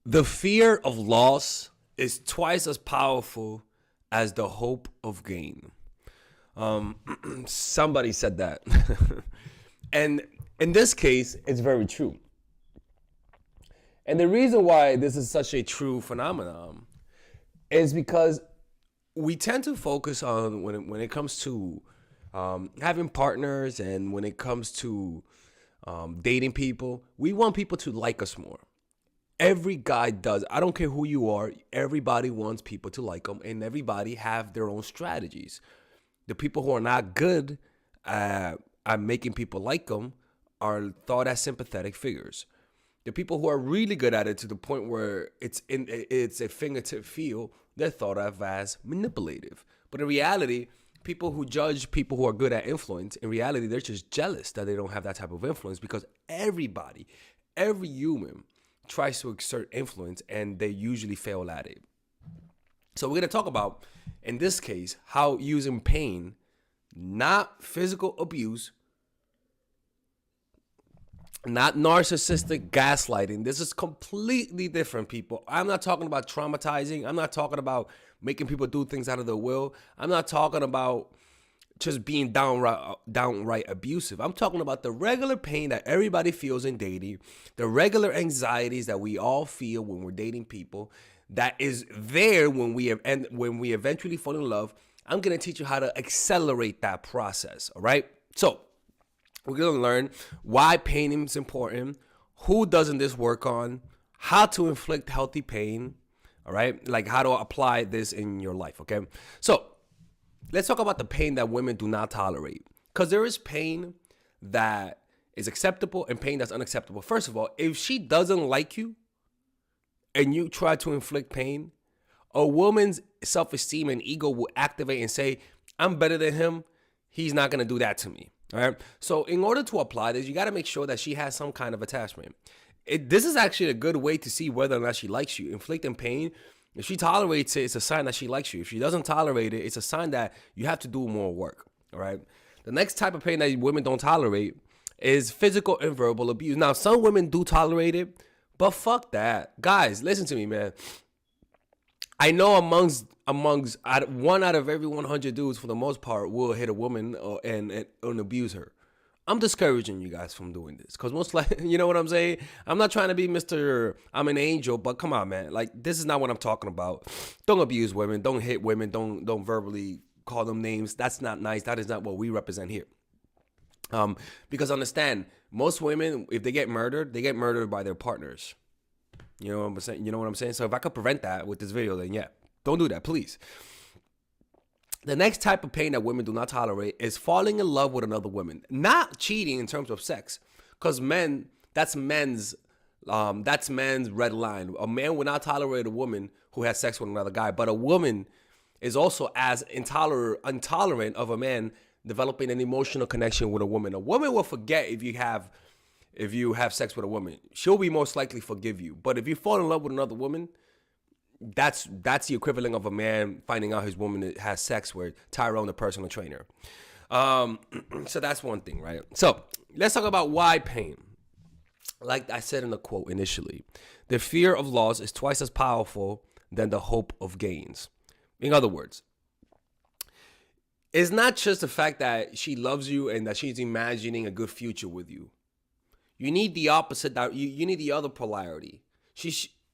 The fear of loss is twice as powerful as the hope of gain. Somebody said that. And in this case, it's very true. And the reason why this is such a true phenomenon is because we tend to focus on when it comes to having partners and when it comes to dating people, we want people to like us more. Every guy does. I don't care who you are. Everybody wants people to like them, and everybody have their own strategies. The people who are not good at making people like them are thought as sympathetic figures. The people who are really good at it to the point where it's a fingertip feel, they're thought of as manipulative. But in reality, people who judge people who are good at influence, in reality, they're just jealous that they don't have that type of influence because everybody, every human tries to exert influence and they usually fail at it. So we're going to talk about, in this case, how using pain, not physical abuse, not narcissistic gaslighting. This is completely different, people. I'm not talking about traumatizing. I'm not talking about making people do things out of their will. I'm not talking about just being downright abusive. I'm talking about the regular pain that everybody feels in dating, the regular anxieties that we all feel when we're dating people, that is there when we eventually fall in love. I'm going to teach you how to accelerate that process, all right? So we're going to learn why pain is important, who doesn't this work on, how to inflict healthy pain, all right? Like how to apply this in your life, okay? So let's talk about the pain that women do not tolerate, because there is pain that is acceptable and pain that's unacceptable. First of all, if she doesn't like you and you try to inflict pain, a woman's self-esteem and ego will activate and say, I'm better than him. He's not going to do that to me. All right. So in order to apply this, you got to make sure that she has some kind of attachment. This is actually a good way to see whether or not she likes you. Inflicting pain, if she tolerates it, it's a sign that she likes you. If she doesn't tolerate it, it's a sign that you have to do more work. All right. The next type of pain that women don't tolerate is physical and verbal abuse. Now, some women do tolerate it, but fuck that. Guys, listen to me, man. I know amongst one out of every 100 dudes, for the most part, will hit a woman and abuse her. I'm discouraging you guys from doing this because most likely, you know what I'm saying? I'm not trying to be Mr. I'm an angel, but come on, man. Like, this is not what I'm talking about. Don't abuse women. Don't hit women. Don't verbally call them names. That's not nice. That is not what we represent here. Because understand, most women, if they get murdered by their partners. You know what I'm saying? You know what I'm saying? So if I could prevent that with this video, then yeah, don't do that, please. The next type of pain that women do not tolerate is falling in love with another woman. Not cheating in terms of sex, because that's men's red line. A man would not tolerate a woman who has sex with another guy, but a woman is also as intolerant of a man developing an emotional connection with a woman. A woman will forget if you have sex with a woman. She'll be most likely forgive you. But if you fall in love with another woman, that's the equivalent of a man finding out his woman has sex with Tyrone, the personal trainer. So that's one thing, right? So let's talk about why pain. Like I said in the quote initially, the fear of loss is twice as powerful than the hope of gains. In other words, it's not just the fact that she loves you and that she's imagining a good future with you. You need the opposite. You need the other polarity.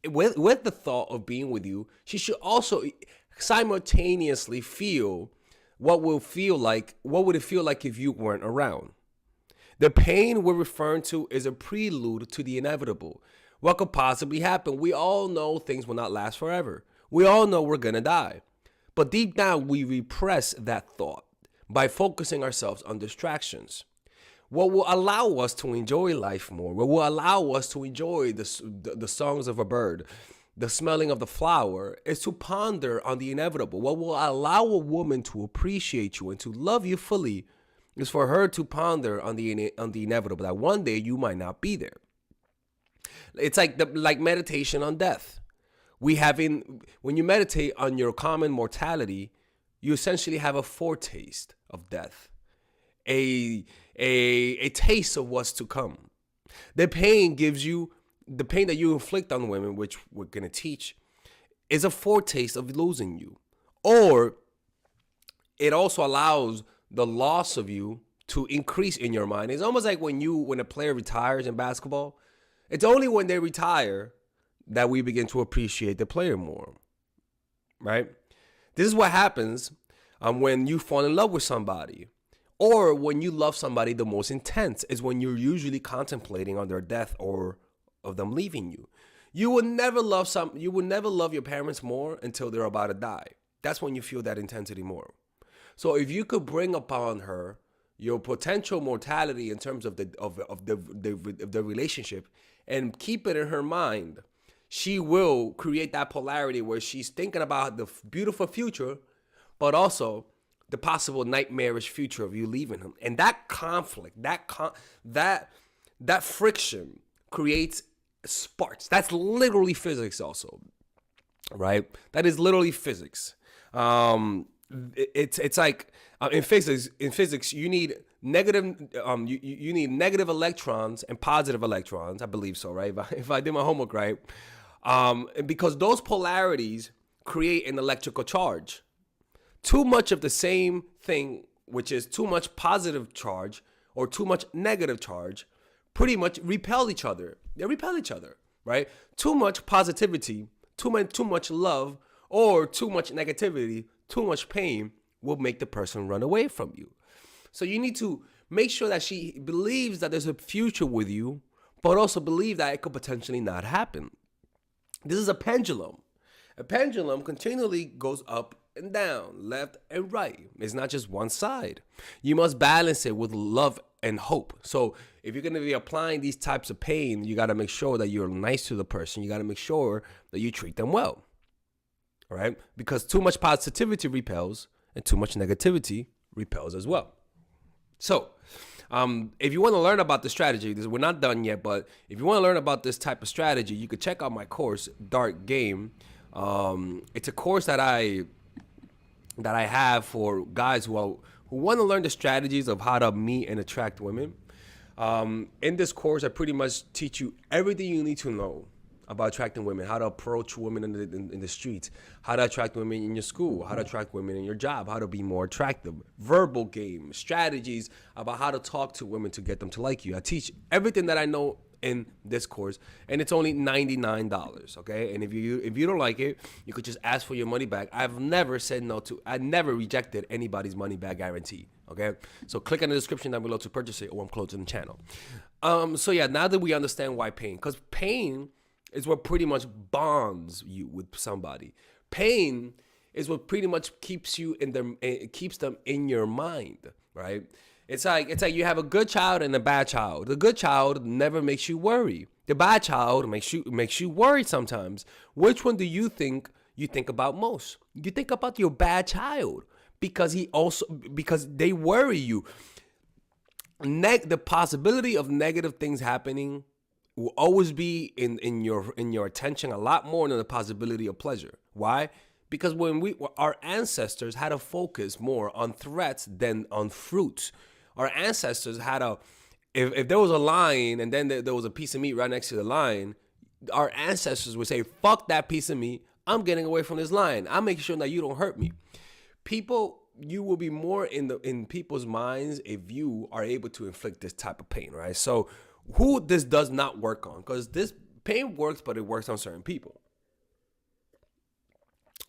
With the thought of being with you, she should also simultaneously feel what would it feel like if you weren't around. The pain we're referring to is a prelude to the inevitable. What could possibly happen? We all know things will not last forever. We all know we're gonna die. But deep down, we repress that thought by focusing ourselves on distractions. What will allow us to enjoy life more, what will allow us to enjoy the songs of a bird, the smelling of the flower, is to ponder on the inevitable. What will allow a woman to appreciate you and to love you fully is for her to ponder on the inevitable, that one day you might not be there. It's like meditation on death. When you meditate on your common mortality, you essentially have a foretaste of death, a taste of what's to come. The pain gives you the pain that you inflict on women, which we're going to teach, is a foretaste of losing you. Or it also allows the loss of you to increase in your mind. It's almost like when a player retires in basketball, it's only when they retire that we begin to appreciate the player more, right? This is what happens when you fall in love with somebody, or when you love somebody the most intense is when you're usually contemplating on their death or of them leaving you. You will never love your parents more until they're about to die. That's when you feel that intensity more. So if you could bring upon her your potential mortality in terms of the relationship and keep it in her mind, she will create that polarity where she's thinking about the beautiful future, but also the possible nightmarish future of you leaving him. And that conflict, that friction creates sparks. That's literally physics also, right? That is literally physics. It's like in physics you need negative you need negative electrons and positive electrons. I believe so, right? If I did my homework right, because those polarities create an electrical charge. Too much of the same thing, which is too much positive charge or too much negative charge, pretty much repel each other. They repel each other, right? Too much positivity, too much love, or too much negativity, too much pain will make the person run away from you. So you need to make sure that she believes that there's a future with you, but also believe that it could potentially not happen. This is a pendulum. A pendulum continually goes up and down, left and right. It's not just one side. You must balance it with love and hope. So if you're going to be applying these types of pain, you got to make sure that you're nice to the person. You got to make sure that you treat them well. All right? Because too much positivity repels and too much negativity repels as well. So if you want to learn about the strategy, we're not done yet, but if you want to learn about this type of strategy, you could check out my course, Dark Game. It's a course that I have for guys who want to learn the strategies of how to meet and attract women. In this course, I pretty much teach you everything you need to know about attracting women, how to approach women in the streets, how to attract women in your school, how to attract women in your job, how to be more attractive, verbal game, strategies about how to talk to women to get them to like you. I teach everything that I know in this course, and it's only $99, okay? And if you don't like it, you could just ask for your money back. I've never said no to, I never rejected anybody's money back guarantee, okay? So click on the description down below to purchase it, or I'm closing the channel. So yeah, now that we understand why pain, because pain is what pretty much bonds you with somebody. Pain is what pretty much keeps them in your mind, right? It's like you have a good child and a bad child. The good child never makes you worry. The bad child makes you worry sometimes. Which one do you think about most? You think about your bad child because they worry you. The possibility of negative things happening will always be in your attention a lot more than the possibility of pleasure. Why? Because our ancestors had to focus more on threats than on fruits. Our ancestors had if there was a lion and then there was a piece of meat right next to the lion, our ancestors would say, fuck that piece of meat. I'm getting away from this lion. I'm making sure that you don't hurt me. You will be more in people's minds if you are able to inflict this type of pain, right? So who this does not work on, because this pain works, but it works on certain people.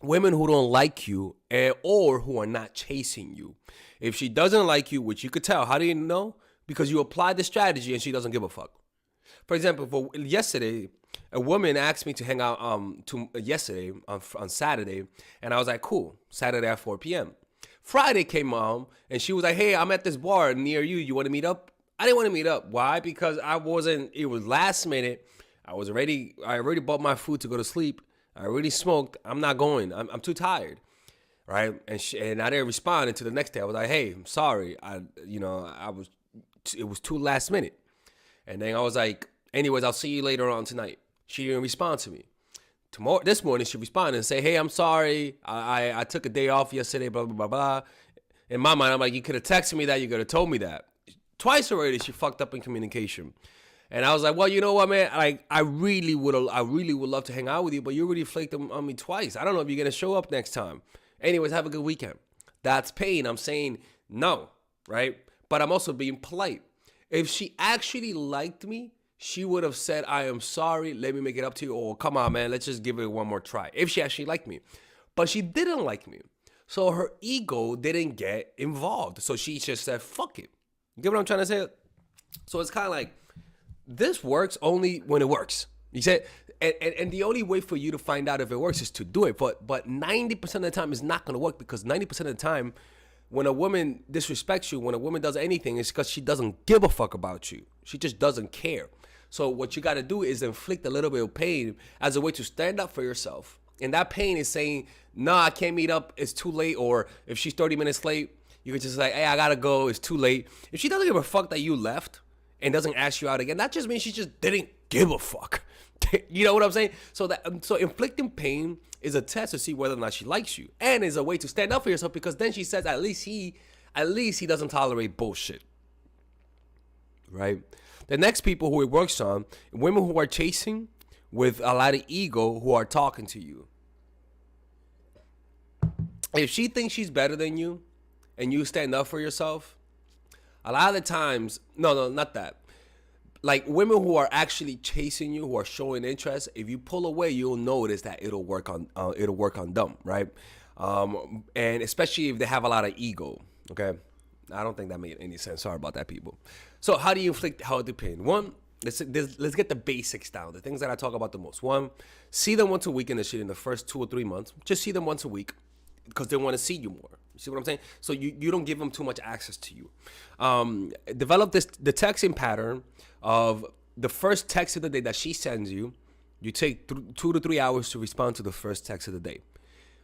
Women who don't like you or who are not chasing you. If she doesn't like you, which you could tell, how do you know? Because you applied the strategy and she doesn't give a fuck. For example, yesterday, a woman asked me to hang out yesterday on Saturday, and I was like, cool, Saturday at 4 p.m. Friday came on, and she was like, hey, I'm at this bar near you. You want to meet up? I didn't want to meet up. Why? Because it was last minute. I already bought my food to go to sleep. I already smoked. I'm not going. I'm too tired. Right? And I didn't respond until the next day. I was like, hey, I'm sorry. It was too last minute. And then I was like, anyways, I'll see you later on tonight. She didn't respond to me. This morning, she responded and say, hey, I'm sorry. I took a day off yesterday, blah, blah, blah, blah. In my mind, I'm like, you could have texted me that. You could have told me that. Twice already, she fucked up in communication. And I was like, well, you know what, man? Like, I really would love to hang out with you, but you already flaked on me twice. I don't know if you're gonna show up next time. Anyways, have a good weekend. That's pain. I'm saying no, right? But I'm also being polite. If she actually liked me, she would have said, I am sorry, let me make it up to you, or come on, man, let's just give it one more try. If she actually liked me. But she didn't like me. So her ego didn't get involved. So she just said, fuck it. You get what I'm trying to say? So it's kind of like, this works only when it works. You said, and the only way for you to find out if it works is to do it. But 90% of the time it's not going to work, because 90% of the time when a woman disrespects you, when a woman does anything, it's because she doesn't give a fuck about you. She just doesn't care. So what you got to do is inflict a little bit of pain as a way to stand up for yourself. And that pain is saying, no, I can't meet up, it's too late. Or if she's 30 minutes late, you could just say, hey, I gotta go, it's too late. If she doesn't give a fuck that you left and doesn't ask you out again, that just means she just didn't give a fuck. You know what I'm saying? So inflicting pain is a test to see whether or not she likes you, and is a way to stand up for yourself, because then she says, at least he doesn't tolerate bullshit, right? The next people who it works on, women who are chasing with a lot of ego, who are talking to you. If she thinks she's better than you and you stand up for yourself, a lot of the times, no, not that. Like, women who are actually chasing you, who are showing interest, if you pull away, you'll notice that it'll work on them, right? And especially if they have a lot of ego, okay? I don't think that made any sense. Sorry about that, people. So how do you inflict healthy pain? One, let's get the basics down, the things that I talk about the most. One, see them once a week in the first 2 or 3 months. Just see them once a week, because they want to see you more. You see what I'm saying? So you don't give them too much access to you. Develop the texting pattern of the first text of the day that she sends you. You take 2 to 3 hours to respond to the first text of the day.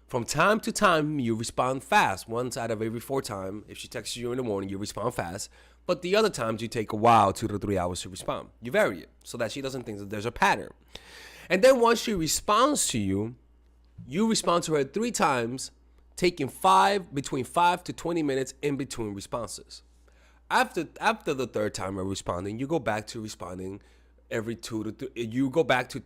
From time to time, you respond fast. Once out of every 4 times, if she texts you in the morning, you respond fast. But the other times, you take a while, 2 to 3 hours to respond. You vary it so that she doesn't think that there's a pattern. And then once she responds to you, you respond to her 3 times, taking between 5 to 20 minutes in between responses. After the 3rd time of responding, you go back to responding every 2 to 3. You go back to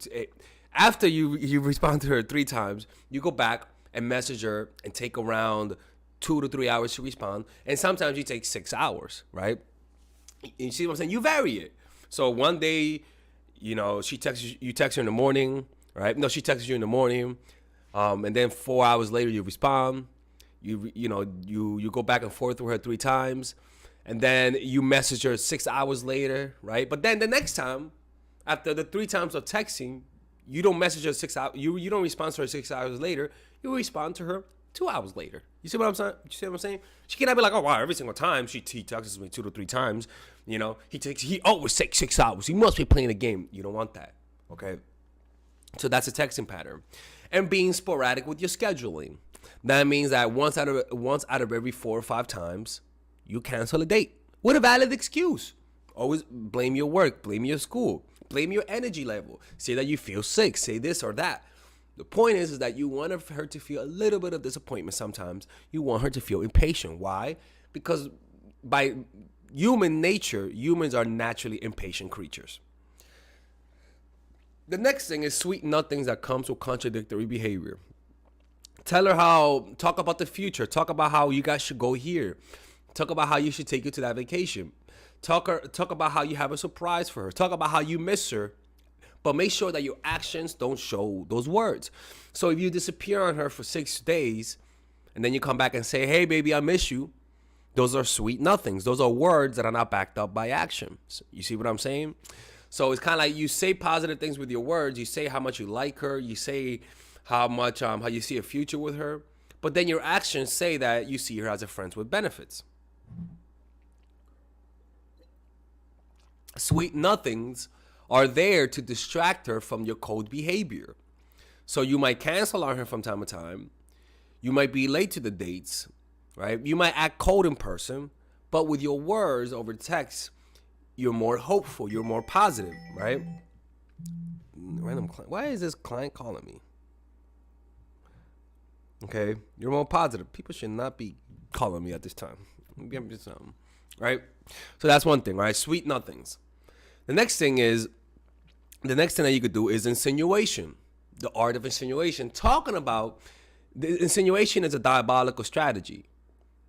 after you respond to her 3 times, you go back and message her and take around 2 to 3 hours to respond. And sometimes you take 6 hours, right? You see what I'm saying? You vary it. So one day, you text her in the morning, right? No, she texts you in the morning. And then 4 hours later, you respond. You go back and forth with her 3 times, and then you message her 6 hours later, right? But then the next time, after the 3 times of texting, you don't message her 6 hours. You don't respond to her 6 hours later. You respond to her 2 hours later. You see what I'm saying? You see what I'm saying? She cannot be like, oh wow, every single time he texts me 2 to 3 times. He always takes 6 hours. He must be playing a game. You don't want that, okay? So that's a texting pattern. And being sporadic with your scheduling. That means that once out of every 4 or 5 times, you cancel a date with a valid excuse. Always blame your work, blame your school, blame your energy level. Say that you feel sick, say this or that. The point is that you want her to feel a little bit of disappointment sometimes. You want her to feel impatient. Why? Because by human nature, humans are naturally impatient creatures. The next thing is sweet nothings that comes with contradictory behavior. Talk about the future. Talk about how you guys should go here. Talk about how you should take you to that vacation. Talk about how you have a surprise for her. Talk about how you miss her. But make sure that your actions don't show those words. So if you disappear on her for 6 days, and then you come back and say, hey, baby, I miss you. Those are sweet nothings. Those are words that are not backed up by action. You see what I'm saying? So it's kind of like you say positive things with your words. You say how much you like her. You say how you see a future with her. But then your actions say that you see her as a friend with benefits. Sweet nothings are there to distract her from your cold behavior. So you might cancel on her from time to time. You might be late to the dates, right? You might act cold in person, but with your words over text, you're more hopeful, you're more positive, right? Random client. Why is this client calling me? Okay, you're more positive. People should not be calling me at this time. Right? So that's one thing, right? Sweet nothings. The next thing that you could do is insinuation. The art of insinuation. Talking about the insinuation is a diabolical strategy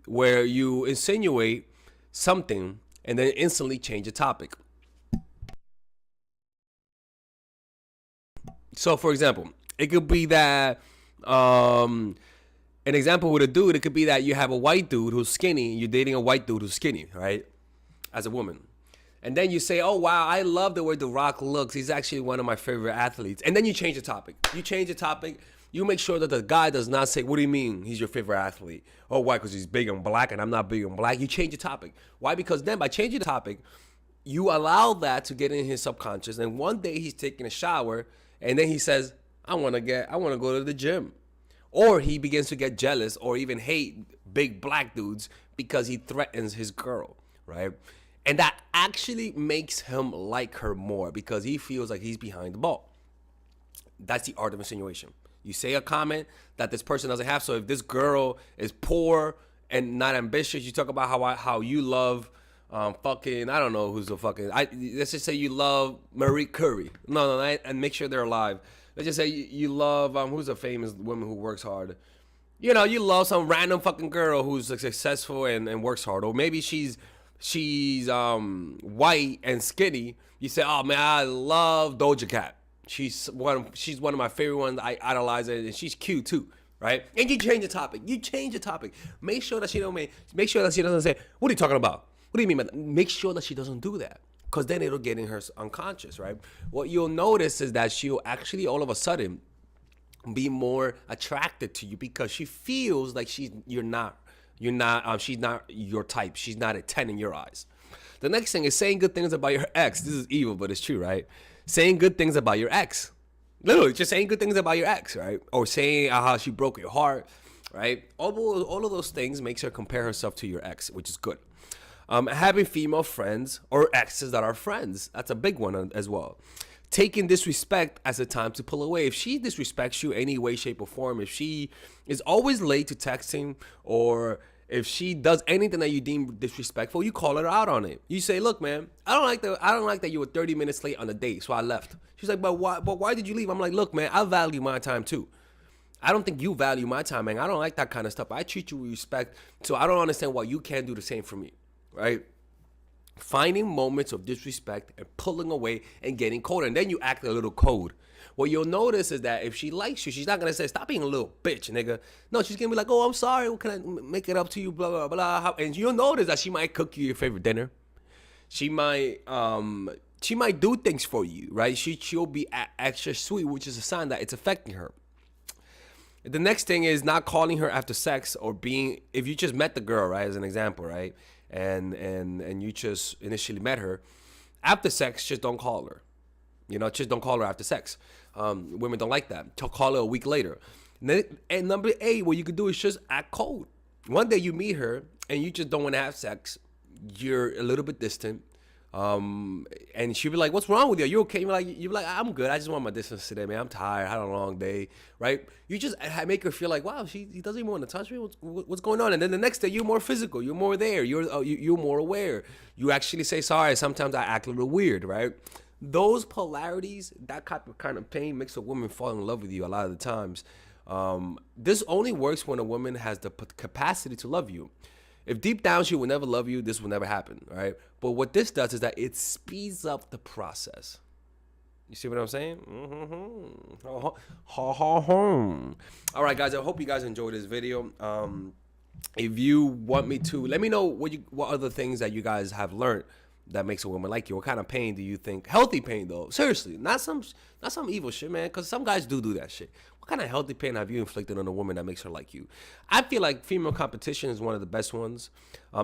where you insinuate something and then instantly change the topic. So, for example, it could be that an example with a dude, it could be that you have a white dude who's skinny, you're dating a white dude who's skinny, right? As a woman. And then you say, oh, wow, I love the way The Rock looks. He's actually one of my favorite athletes. And then you change the topic. You make sure that the guy does not say, what do you mean he's your favorite athlete? Oh, why? Because he's big and black and I'm not big and black. You change the topic. Why? Because then by changing the topic, you allow that to get in his subconscious. And one day he's taking a shower and then he says, I want to go to the gym. Or he begins to get jealous or even hate big black dudes because he threatens his girl, right? And that actually makes him like her more because he feels like he's behind the ball. That's the art of insinuation. You say a comment that this person doesn't have. So if this girl is poor and not ambitious, you talk about how you love fucking, I don't know who's the fucking, let's just say you love Marie Curie. No, and make sure they're alive. Let's just say you love, who's a famous woman who works hard? You know, you love some random fucking girl who's successful and works hard. Or maybe she's white and skinny. You say, oh man, I love Doja Cat. She's one of my favorite ones. I idolize her, and she's cute too, right? And you change the topic. Make sure that she doesn't say, what are you talking about? What do you mean by that? Make sure that she doesn't do that, because then it'll get in her unconscious, right? What you'll notice is that she'll actually all of a sudden be more attracted to you because she feels like she's not your type. She's not a 10 in your eyes. The next thing is saying good things about your ex. This is evil, but it's true, right? Saying good things about your ex. Literally, just saying good things about your ex, right? Or saying how she broke your heart, right? All of those things makes her compare herself to your ex, which is good. Having female friends or exes that are friends. That's a big one as well. Taking disrespect as a time to pull away. If she disrespects you any way, shape, or form, if she is always late to texting, or if she does anything that you deem disrespectful, you call her out on it. You say, look, man, I don't like that you were 30 minutes late on the date, so I left. She's like, but why did you leave? I'm like, look, man, I value my time too. I don't think you value my time, man. I don't like that kind of stuff. I treat you with respect, so I don't understand why you can't do the same for me, right? Finding moments of disrespect and pulling away and getting colder. And then you act a little cold. What you'll notice is that if she likes you, she's not going to say, stop being a little bitch, nigga. No, she's going to be like, oh, I'm sorry. What can I make it up to you? Blah, blah, blah. And you'll notice that she might cook you your favorite dinner. She might do things for you, right? She'll be extra sweet, which is a sign that it's affecting her. The next thing is not calling her after sex or if you just met the girl, right, as an example, right? And you just initially met her. After sex, just don't call her. Just don't call her after sex. Women don't like that. Call her a week later. And number 8, what you could do is just act cold. One day you meet her and you just don't want to have sex. You're a little bit distant. And she'll be like, what's wrong with you? Are you okay? You're like, I'm good. I just want my distance today, man. I'm tired. I had a long day, right? You just make her feel like, wow, he doesn't even want to touch me. What's going on? And then the next day, you're more physical. You're more there. You're more aware. You actually say, sorry, sometimes I act a little weird, right? Those polarities, that kind of pain makes a woman fall in love with you a lot of the times. This only works when a woman has the capacity to love you. If deep down she will never love you, this will never happen, right? But what this does is that it speeds up the process. You see what I'm saying? All right, guys, I hope you guys enjoyed this video. If you want me to, let me know what other things that you guys have learned that makes a woman like you. What kind of pain do you think? Healthy pain, though. Seriously, not some evil shit, man, because some guys do that shit. What kind of healthy pain have you inflicted on a woman that makes her like you? I feel like female competition is one of the best ones.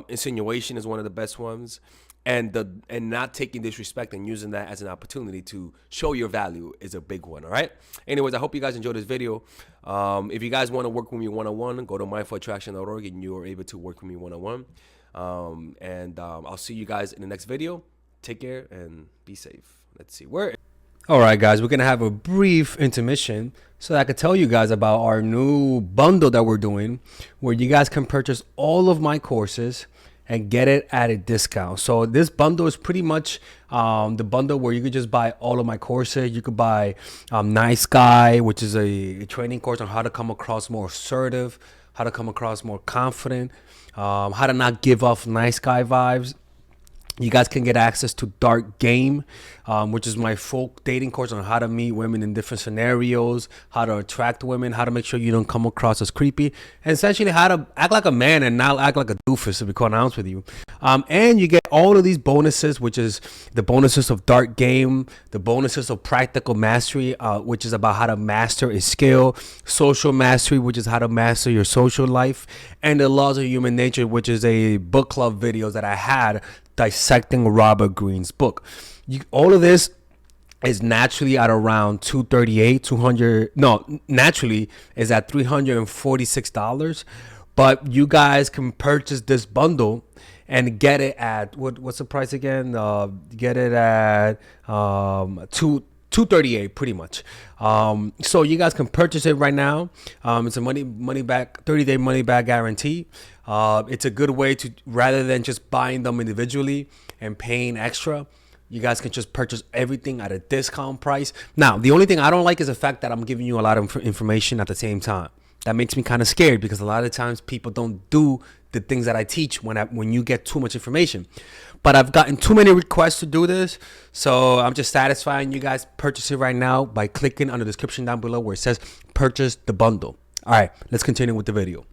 Insinuation is one of the best ones. And not taking disrespect and using that as an opportunity to show your value is a big one, all right? Anyways, I hope you guys enjoyed this video. If you guys want to work with me one-on-one, go to mindfulattraction.org and you are able to work with me one-on-one. I'll see you guys in the next video. Take care and be safe. Let's see where. All right, guys, we're going to have a brief intermission so that I could tell you guys about our new bundle that we're doing where you guys can purchase all of my courses and get it at a discount. So this bundle is pretty much the bundle where you could just buy all of my courses. You could buy Nice Guy, which is a training course on how to come across more assertive, how to come across more confident, how to not give off nice guy vibes. You guys can get access to Dark Game, which is my full dating course on how to meet women in different scenarios, how to attract women, how to make sure you don't come across as creepy, and essentially how to act like a man and not act like a doofus, to be quite honest with you. And you get all of these bonuses, which is the bonuses of Dark Game, the bonuses of Practical Mastery, which is about how to master a skill, Social Mastery, which is how to master your social life, and the Laws of Human Nature, which is a book club videos that I had dissecting Robert Greene's book. All of this is naturally at around naturally is at $346, but you guys can purchase this bundle and get it at what's the price again? Get it at 238 pretty much. So you guys can purchase it right now. It's a money back 30-day money back guarantee. It's a good way to, rather than just buying them individually and paying extra, you guys can just purchase everything at a discount price. Now, the only thing I don't like is the fact that I'm giving you a lot of information at the same time. That makes me kind of scared because a lot of times people don't do the things that I teach when you get too much information. But I've gotten too many requests to do this, so I'm just satisfying you guys. Purchase it right now by clicking on the description down below where it says purchase the bundle. All right, let's continue with the video.